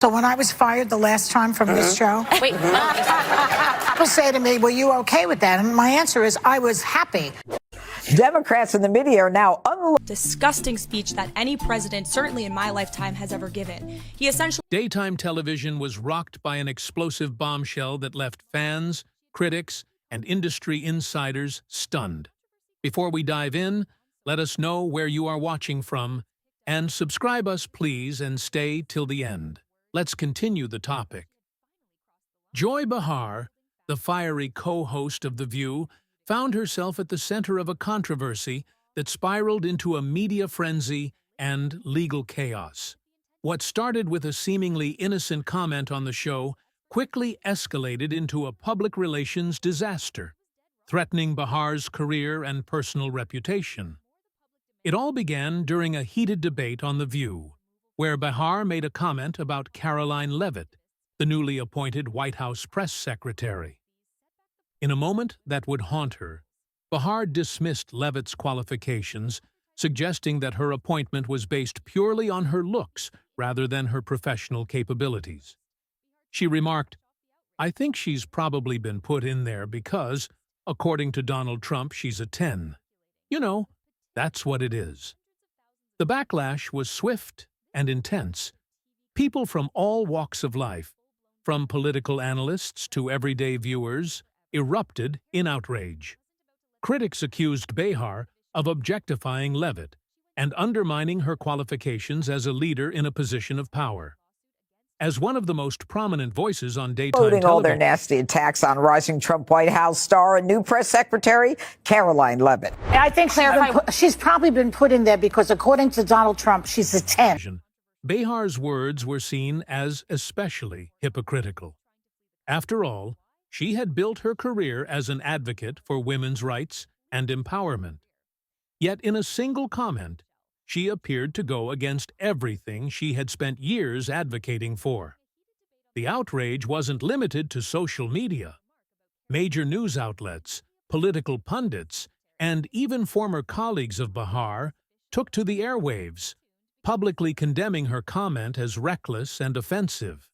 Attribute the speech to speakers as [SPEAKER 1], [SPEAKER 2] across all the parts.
[SPEAKER 1] So when I was fired the last time from this show,
[SPEAKER 2] Wait,
[SPEAKER 1] people say to me, were you okay with that? And my answer is, I was happy.
[SPEAKER 3] Democrats in the media are now
[SPEAKER 4] disgusting speech that any president, certainly in my lifetime, has ever given. He essentially...
[SPEAKER 5] Daytime television was rocked by an explosive bombshell that left fans, critics, and industry insiders stunned. Before we dive in, let us know where you are watching from, and subscribe us, please, and stay till the end. Let's continue the topic. Joy Behar, the fiery co-host of The View, found herself at the center of a controversy that spiraled into a media frenzy and legal chaos. What started with a seemingly innocent comment on the show quickly escalated into a public relations disaster, threatening Behar's career and personal reputation. It all began during a heated debate on The View, where Behar made a comment about Caroline Leavitt, the newly appointed White House press secretary. In a moment that would haunt her, Behar dismissed Leavitt's qualifications, suggesting that her appointment was based purely on her looks rather than her professional capabilities. She remarked, "I think she's probably been put in there because, according to Donald Trump, she's a 10. You know, that's what it is." The backlash was swift and intense. People from all walks of life, from political analysts to everyday viewers, erupted in outrage. Critics accused Behar of objectifying Leavitt and undermining her qualifications as a leader in a position of power. As one of the most prominent voices on daytime
[SPEAKER 3] all their
[SPEAKER 5] television,
[SPEAKER 3] nasty attacks on rising Trump White House star and new press secretary Caroline Leavitt.
[SPEAKER 1] I think she's probably been put in there because, according to Donald Trump, she's a 10.
[SPEAKER 5] Behar's words were seen as especially hypocritical. After all, she had built her career as an advocate for women's rights and empowerment. Yet in a single comment, she appeared to go against everything she had spent years advocating for. The outrage wasn't limited to social media. Major news outlets, political pundits, and even former colleagues of Behar took to the airwaves, publicly condemning her comment as reckless and offensive.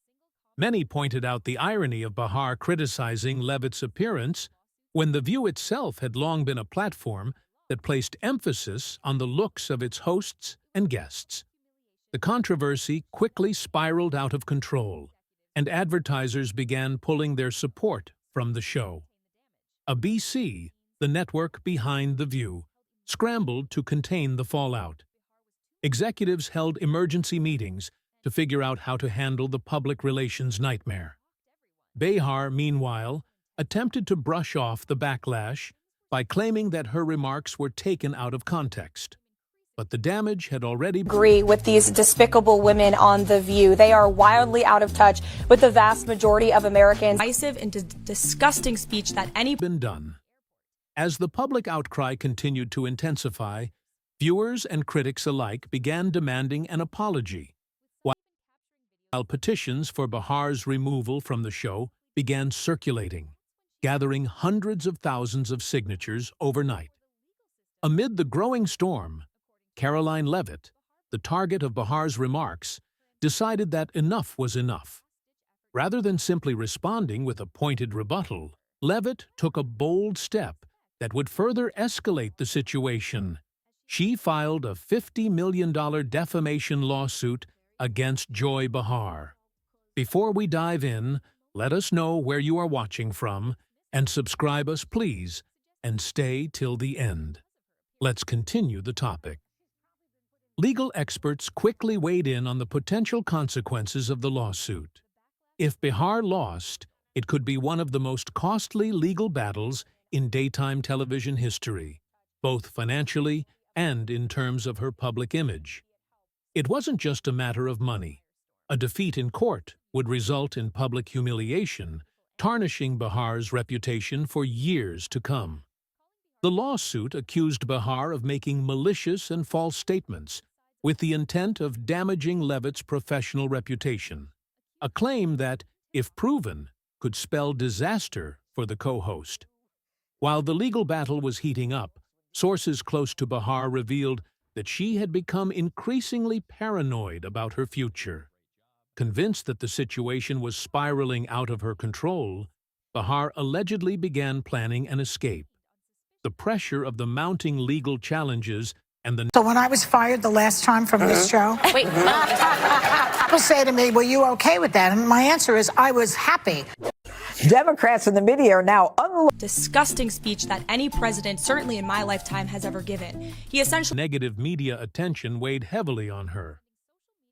[SPEAKER 5] Many pointed out the irony of Behar criticizing Leavitt's appearance when The View itself had long been a platform that placed emphasis on the looks of its hosts and guests. The controversy quickly spiraled out of control, and advertisers began pulling their support from the show. ABC, the network behind The View, scrambled to contain the fallout. Executives held emergency meetings to figure out how to handle the public relations nightmare. Behar, meanwhile, attempted to brush off the backlash by claiming that her remarks were taken out of context. But the damage had already
[SPEAKER 4] agree with these despicable women on The View. They are wildly out of touch with the vast majority of Americans. Divisive and disgusting speech that any
[SPEAKER 5] been done. As the public outcry continued to intensify, viewers and critics alike began demanding an apology, while petitions for Behar's removal from the show began circulating, gathering hundreds of thousands of signatures overnight. Amid the growing storm, Caroline Leavitt, the target of Behar's remarks, decided that enough was enough. Rather than simply responding with a pointed rebuttal, Leavitt took a bold step that would further escalate the situation. She filed a $50 million defamation lawsuit against Joy Behar. Before we dive in, let us know where you are watching from, and subscribe us, please, and stay till the end. Let's continue the topic. Legal experts quickly weighed in on the potential consequences of the lawsuit. If Behar lost, it could be one of the most costly legal battles in daytime television history, both financially and in terms of her public image. It wasn't just a matter of money. A defeat in court would result in public humiliation, tarnishing Behar's reputation for years to come. The lawsuit accused Behar of making malicious and false statements with the intent of damaging Leavitt's professional reputation, a claim that, if proven, could spell disaster for the co-host. While the legal battle was heating up, sources close to Behar revealed that she had become increasingly paranoid about her future. Convinced that the situation was spiraling out of her control, Behar allegedly began planning an escape. The pressure of the mounting legal challenges and the
[SPEAKER 1] So when I was fired the last time from this show,
[SPEAKER 4] Wait,
[SPEAKER 1] people say to me, were you okay with that? And my answer is, I was happy.
[SPEAKER 3] Democrats in the media are now
[SPEAKER 4] disgusting speech that any president, certainly in my lifetime, has ever given. He essentially
[SPEAKER 5] negative media attention weighed heavily on her.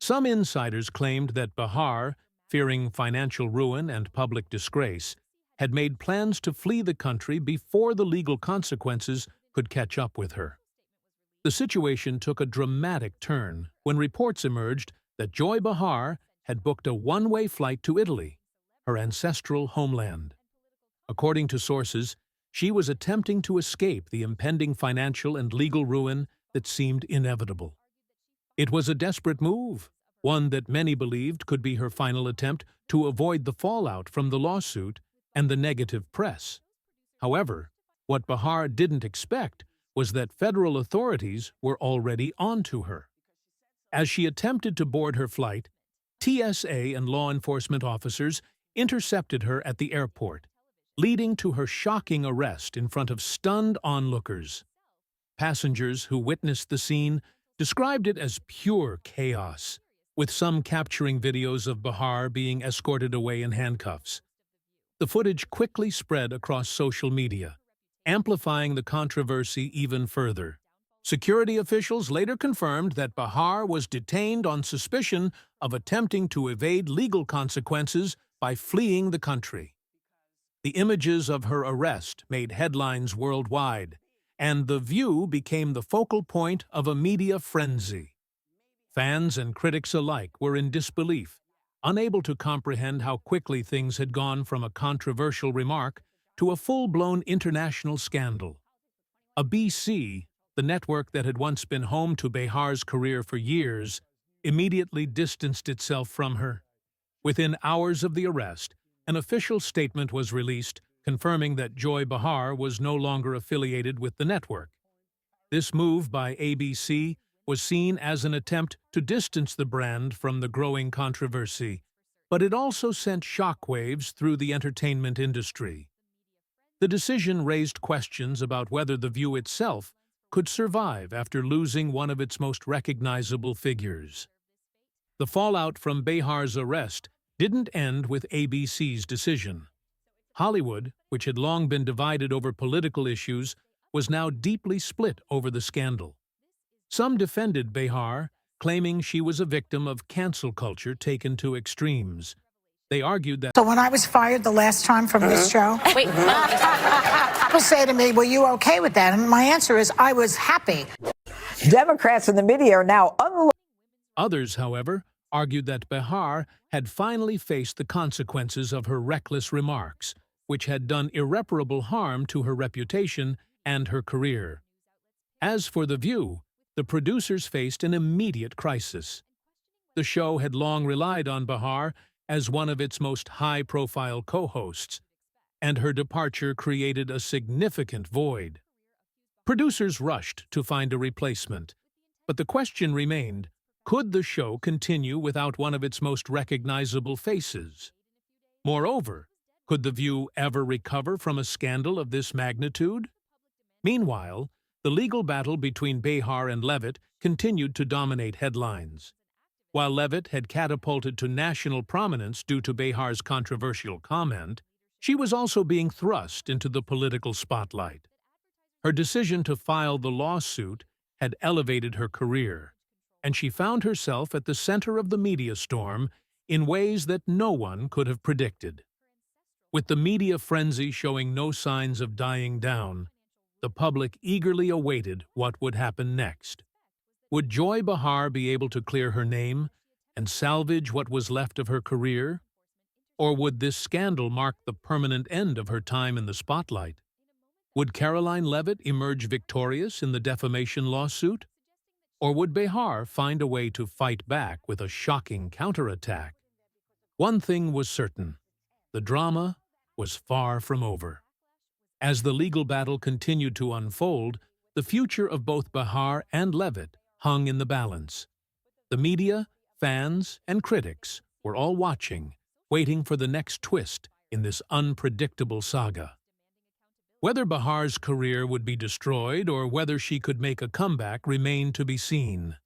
[SPEAKER 5] Some insiders claimed that Behar, fearing financial ruin and public disgrace, had made plans to flee the country before the legal consequences could catch up with her. The situation took a dramatic turn when reports emerged that Joy Behar had booked a one-way flight to Italy, her ancestral homeland. According to sources, she was attempting to escape the impending financial and legal ruin that seemed inevitable. It was a desperate move, one that many believed could be her final attempt to avoid the fallout from the lawsuit and the negative press. However, what Behar didn't expect was that federal authorities were already onto her. As she attempted to board her flight, TSA and law enforcement officers intercepted her at the airport, leading to her shocking arrest in front of stunned onlookers. Passengers who witnessed the scene described it as pure chaos, with some capturing videos of Behar being escorted away in handcuffs. The footage quickly spread across social media, amplifying the controversy even further. Security officials later confirmed that Behar was detained on suspicion of attempting to evade legal consequences by fleeing the country. The images of her arrest made headlines worldwide, and The View became the focal point of a media frenzy. Fans and critics alike were in disbelief, unable to comprehend how quickly things had gone from a controversial remark to a full-blown international scandal. ABC, the network that had once been home to Behar's career for years, immediately distanced itself from her. Within hours of the arrest, an official statement was released confirming that Joy Behar was no longer affiliated with the network. This move by ABC was seen as an attempt to distance the brand from the growing controversy, but it also sent shockwaves through the entertainment industry. The decision raised questions about whether The View itself could survive after losing one of its most recognizable figures. The fallout from Behar's arrest didn't end with ABC's decision. Hollywood, which had long been divided over political issues, was now deeply split over the scandal. Some defended Behar, claiming she was a victim of cancel culture taken to extremes. They argued that
[SPEAKER 1] So when I was fired the last time from this show,
[SPEAKER 4] wait,
[SPEAKER 1] people say to me, were you okay with that? And my answer is, I was happy.
[SPEAKER 3] Democrats in the media are now
[SPEAKER 5] Others, however, argued that Behar had finally faced the consequences of her reckless remarks, which had done irreparable harm to her reputation and her career. As for The View, the producers faced an immediate crisis. The show had long relied on Behar as one of its most high-profile co-hosts, and her departure created a significant void. Producers rushed to find a replacement, but the question remained, could the show continue without one of its most recognizable faces? Moreover, could The View ever recover from a scandal of this magnitude? Meanwhile, the legal battle between Behar and Leavitt continued to dominate headlines. While Leavitt had catapulted to national prominence due to Behar's controversial comment, she was also being thrust into the political spotlight. Her decision to file the lawsuit had elevated her career, and she found herself at the center of the media storm in ways that no one could have predicted. With the media frenzy showing no signs of dying down, the public eagerly awaited what would happen next. Would Joy Behar be able to clear her name and salvage what was left of her career? Or would this scandal mark the permanent end of her time in the spotlight? Would Caroline Leavitt emerge victorious in the defamation lawsuit? Or would Behar find a way to fight back with a shocking counterattack? One thing was certain: the drama was far from over. As the legal battle continued to unfold, the future of both Behar and Leavitt hung in the balance. The media, fans, and critics were all watching, waiting for the next twist in this unpredictable saga. Whether Behar's career would be destroyed or whether she could make a comeback remained to be seen.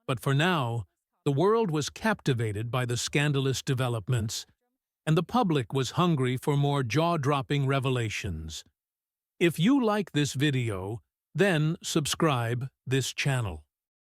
[SPEAKER 5] But for now, the world was captivated by the scandalous developments, and the public was hungry for more jaw-dropping revelations. If you like this video, then subscribe this channel.